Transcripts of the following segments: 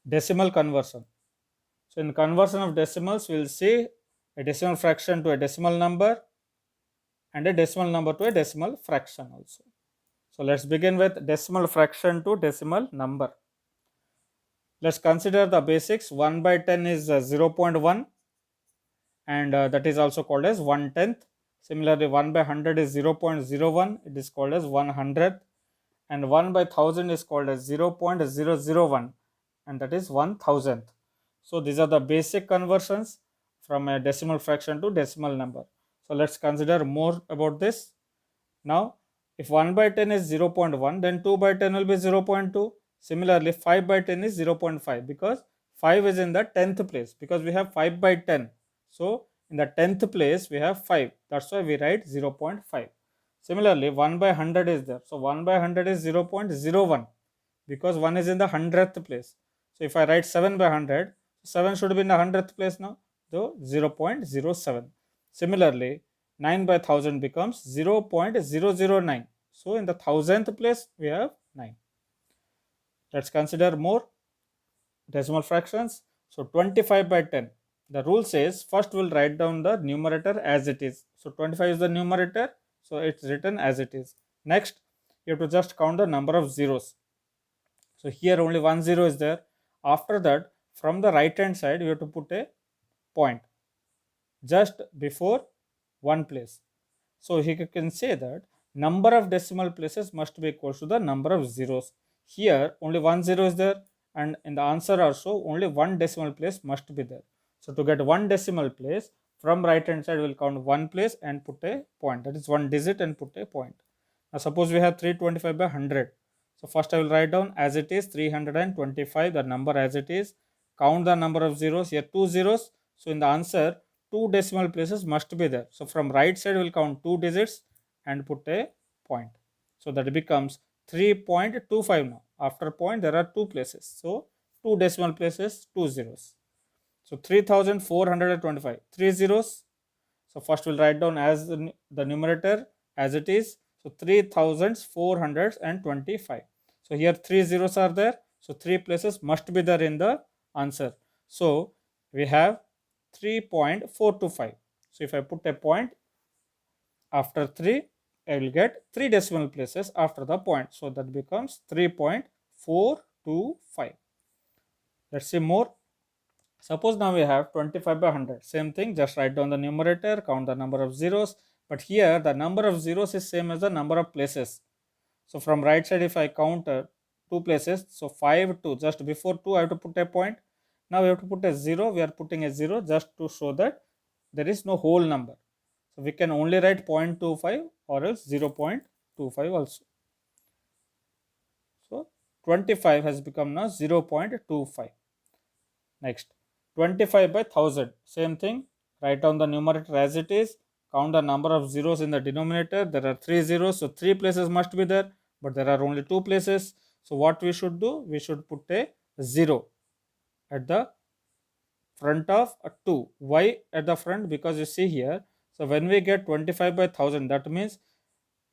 decimal conversion. So in conversion of decimals, we will see a decimal fraction to a decimal number and a decimal number to a decimal fraction also. So let's begin with decimal fraction to decimal number. Let's consider the basics. 1 by 10 is 0.1, and that is also called as 1/10. Similarly, 1 by 100 is 0.01, it is called as 1/100th, and 1 by 1000 is called as 0.001, and that is 1,000th. So these are the basic conversions from a decimal fraction to decimal number. So let's consider more about this. Now, if 1 by 10 is 0.1, then 2 by 10 will be 0.2. Similarly, 5 by 10 is 0.5, because 5 is in the 10th place, because we have 5 by 10. So in the 10th place, we have 5. That's why we write 0.5. Similarly, 1 by 100 is there. So 1 by 100 is 0.01, because 1 is in the 100th place. So if I write 7 by 100, 7 should be in the 100th place now. So 0.07. Similarly, 9 by 1000 becomes 0.009. So in the 1000th place, we have 9. Let's consider more decimal fractions. So 25 by 10. The rule says first we'll write down the numerator as it is. So 25 is the numerator, so it's written as it is. Next, you have to just count the number of zeros. So here only 1 0 is there. After that, from the right hand side, you have to put a point just before one place. So he can say that number of decimal places must be equal to the number of zeros. Here only 1 0 is there, and in the answer also only one decimal place must be there. So to get one decimal place, from right hand side we'll count one place and put a point, that is one digit, and put a point. Now suppose we have 325 by 100. So first I will write down as it is 325, the number as it is. Count the number of zeros, here 2 zeros. So in the answer, 2 decimal places must be there. So from right side we will count 2 digits and put a point. So that becomes 3.25 now. After point there are 2 places. So 2 decimal places, 2 zeros. So 3425, 3 zeros. So first we'll write down as the numerator as it is. So 3425. So here 3 zeros are there. So 3 places must be there in the answer. So we have 3.425. So if I put a point after 3, I will get 3 decimal places after the point. So that becomes 3.425. Let's see more. Suppose now we have 25 by 100. Same thing, just write down the numerator, count the number of zeros. But here the number of zeros is same as the number of places. So from right side, if I count 2 places, so 5, 2, just before 2 I have to put a point. Now we have to put a 0. We are putting a 0 just to show that there is no whole number. So we can only write 0.25 or else 0.25 also. So 25 has become now 0.25. Next, 25 by 1000. Same thing, write down the numerator as it is. Count the number of zeros in the denominator. There are 3 zeros, so 3 places must be there, but there are only 2 places. So what we should do? We should put a 0 at the front of a 2. Why at the front? Because you see here, so when we get 25 by 1000, that means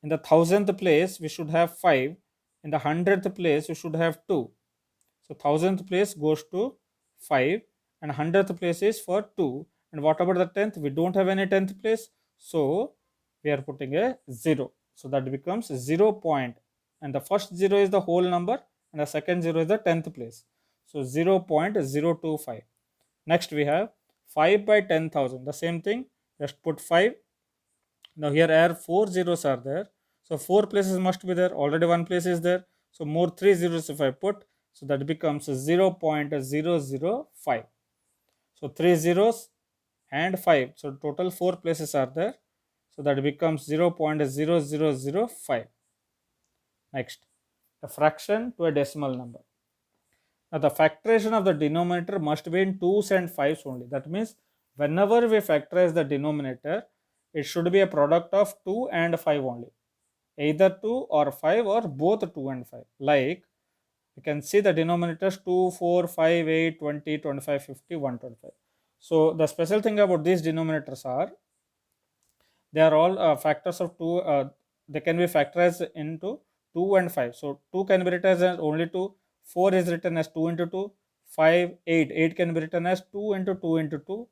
in the 1000th place we should have 5. In the 100th place we should have 2. So 1000th place goes to 5 and 100th place is for 2. And what about the 10th? We don't have any 10th place. So we are putting a 0. So that becomes 0 point. And the first 0 is the whole number and the second 0 is the 10th place. So 0.025. Next we have 5 by 10,000. The same thing. Just put 5. Now here 4 zeros are there. So 4 places must be there. Already 1 place is there. So more 3 zeros if I put. So that becomes 0.005. So 3 zeros and 5. So total 4 places are there. So that becomes 0.0005. Next, a fraction to a decimal number. Now the factorization of the denominator must be in 2s and 5s only. That means whenever we factorize the denominator, it should be a product of 2 and 5 only. Either 2 or 5 or both 2 and 5. Like you can see the denominators 2, 4, 5, 8, 20, 25, 50, 125. So the special thing about these denominators are they are all factors of 2. They can be factorized into 2 and 5. So 2 can be written as only 2. 4 is written as 2 into 2. 5, 8. 8 can be written as 2 into 2 into 2.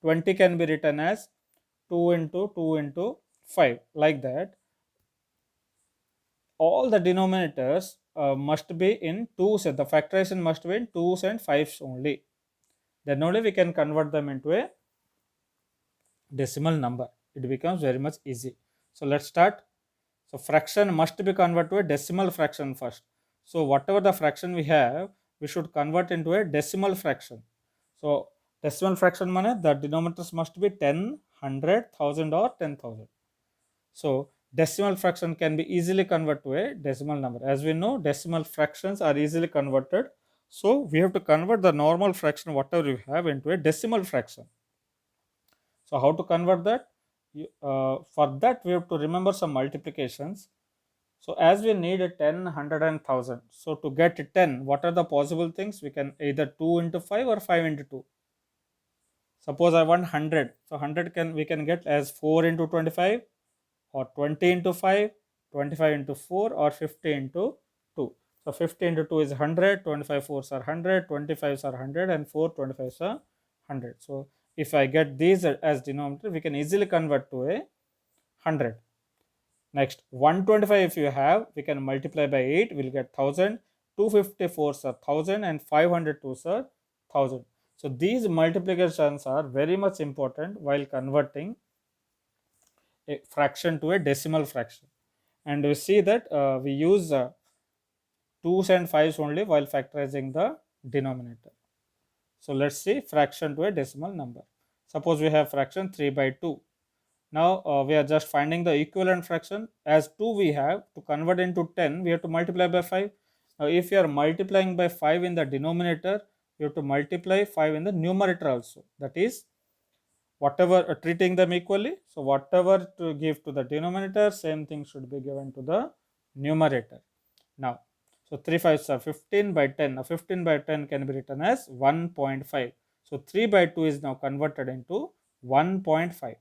20 can be written as 2 into 2 into 5. Like that, all the denominators must be in 2s. The factorization must be in 2s and 5s only. Then only we can convert them into a decimal number. It becomes very much easy. So let's start. So fraction must be converted to a decimal fraction first. So whatever the fraction we have, we should convert into a decimal fraction. So decimal fraction means the denominators must be 10, 100, 1000 or 10,000. So decimal fraction can be easily converted to a decimal number. As we know, decimal fractions are easily converted. So we have to convert the normal fraction whatever you have into a decimal fraction. So how to convert that? For that we have to remember some multiplications. So as we need a 10, 100 and 1000. So to get 10, what are the possible things? We can either 2 into 5 or 5 into 2. Suppose I want 100. So 100 we can get as 4 into 25 or 20 into 5, 25 into 4 or 50 into 2. So 50 into 2 is 100, 25 4s are 100, 25s are 100 and 4 25s are 100. So if I get these as denominator, we can easily convert to a 100. Next, 125 if you have, we can multiply by 8, we'll get 1000, 254s are 1000 and 502s are 1000. So these multiplications are very much important while converting a fraction to a decimal fraction. And we see that we use 2s and 5s only while factorizing the denominator. So let's see fraction to a decimal number. Suppose we have fraction 3 by 2. Now we are just finding the equivalent fraction. As 2 we have, to convert into 10, we have to multiply by 5. Now if you are multiplying by 5 in the denominator, you have to multiply 5 in the numerator also. That is, whatever treating them equally. So whatever to give to the denominator, same thing should be given to the numerator. Now, so 3 5s are 15 by 10. Now 15 by 10 can be written as 1.5. So 3 by 2 is now converted into 1.5.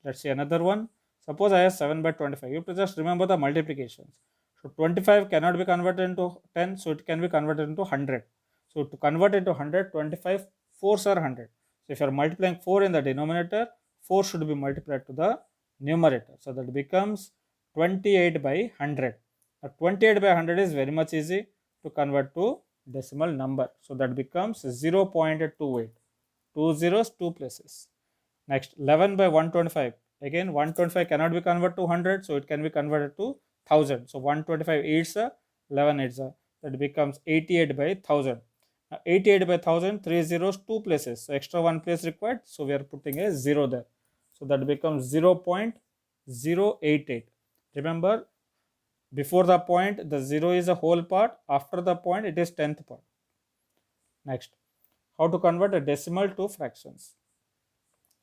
Let's see another one. Suppose I have 7 by 25. You have to just remember the multiplications. So 25 cannot be converted into 10, so it can be converted into 100. So to convert into 100, 25 4s are 100. So if you are multiplying 4 in the denominator, 4 should be multiplied to the numerator. So that becomes 28 by 100. Now 28 by 100 is very much easy to convert to decimal number. So that becomes 0.28. 2 zeros, 2 places. Next, 11 by 125. Again, 125 cannot be converted to 100, so it can be converted to 1000. So 125 8s, 11 8s. That becomes 88 by 1000. 88 by 1000, 3 zeros, 2 places. So extra 1 place required. So we are putting a 0 there. So that becomes 0.088. Remember, before the point, the 0 is a whole part. After the point, it is 10th part. Next, how to convert a decimal to fractions.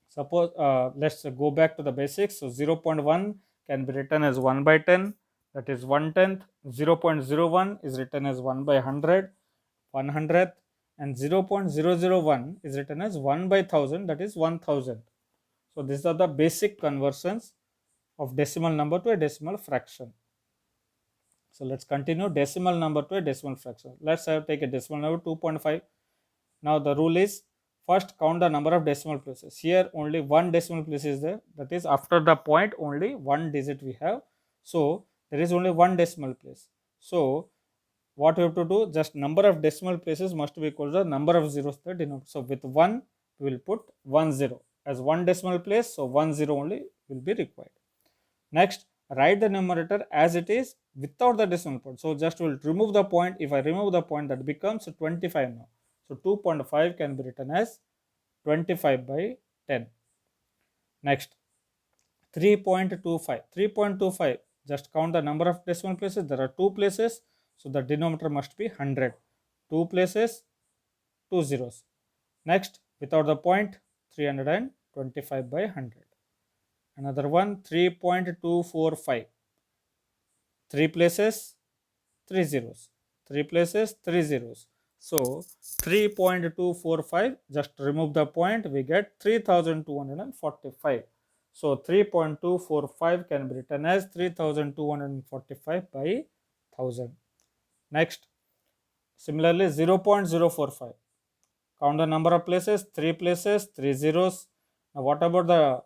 Suppose, let's go back to the basics. So 0.1 can be written as 1 by 10. That is 1/10. 0.01 is written as 1 by 100. 100th, and 0.001 is written as 1 by 1000, that is 1000. So these are the basic conversions of decimal number to a decimal fraction. So let's continue decimal number to a decimal fraction. Let's take a decimal number 2.5. Now the rule is first count the number of decimal places. Here only one decimal place is there, that is after the point only one digit we have. So there is only one decimal place. So what we have to do, just number of decimal places must be equal to the number of zeros that denote. So with 1 we will put 1 0 as one decimal place, so 1 0 only will be required. Next, write the numerator as it is without the decimal point. So just will remove the point. If I remove the point, that becomes 25 now. So 2.5 can be written as 25 by 10. Next, 3.25. 3.25, just count the number of decimal places. There are 2 places, so the denominator must be 100. 2 places, 2 zeros. Next, without the point, 325 by 100. Another one, 3.245. 3 places, 3 zeros. 3 places, 3 zeros. So 3.245, just remove the point, we get 3245. So 3.245 can be written as 3245 by 1000. Next, similarly 0.045. Count the number of places, 3 places, 3 zeros. Now what about the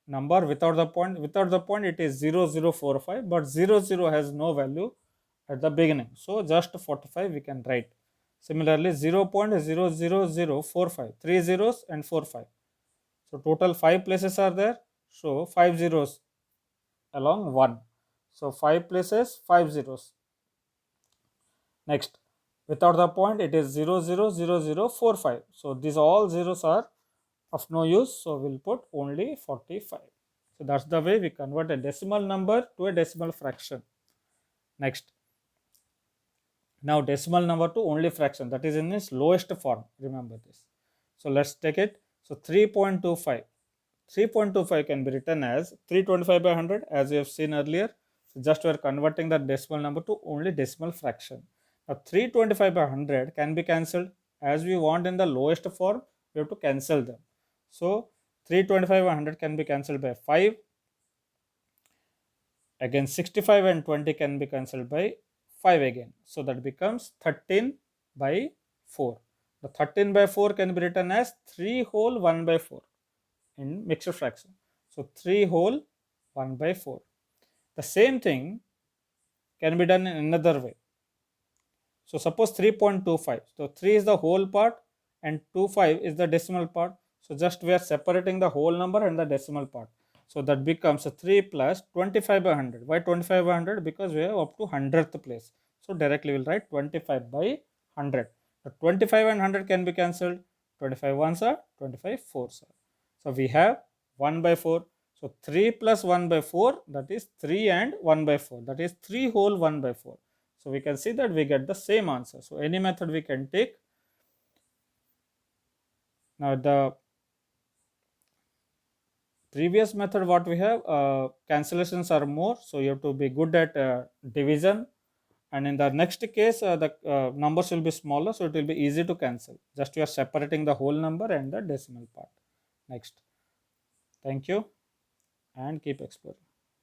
number without the point? Without the point it is 0045, but 00 has no value at the beginning, so just 45 we can write. Similarly 0.00045, 3 zeros and 45, so total 5 places are there, so 5 zeros along 1, so 5 places, 5 zeros. Next, without the point it is 000045, so these all zeros are of no use, so we'll put only 45. So that's the way we convert a decimal number to a decimal fraction. Next, now decimal number to only fraction, that is in its lowest form, remember this. So let's take it. So 3.25 can be written as 325 by 100, as we have seen earlier. So just we are converting the decimal number to only decimal fraction. Now 325 by 100 can be cancelled, as we want in the lowest form we have to cancel them. So 325 by 100 can be cancelled by 5. Again 65 and 20 can be cancelled by 5 again. So that becomes 13 by 4. The 13 by 4 can be written as 3 whole 1 by 4 in mixed fraction. So 3 whole 1 by 4. The same thing can be done in another way. So suppose 3.25. So 3 is the whole part and 25 is the decimal part. So just we are separating the whole number and the decimal part. So that becomes 3 plus 25 by 100. Why 25 by 100? Because we have up to 100th place. So directly we will write 25 by 100. The 25 and 100 can be cancelled. 25 ones are 25 fours are. So we have 1 by 4. So 3 plus 1 by 4, that is 3 and 1 by 4. That is 3 whole 1 by 4. So we can see that we get the same answer. So any method we can take. Now the previous method what we have, cancellations are more, so you have to be good at division, and in the next case the numbers will be smaller, so it will be easy to cancel. Just you are separating the whole number and the decimal part. Next, thank you and keep exploring.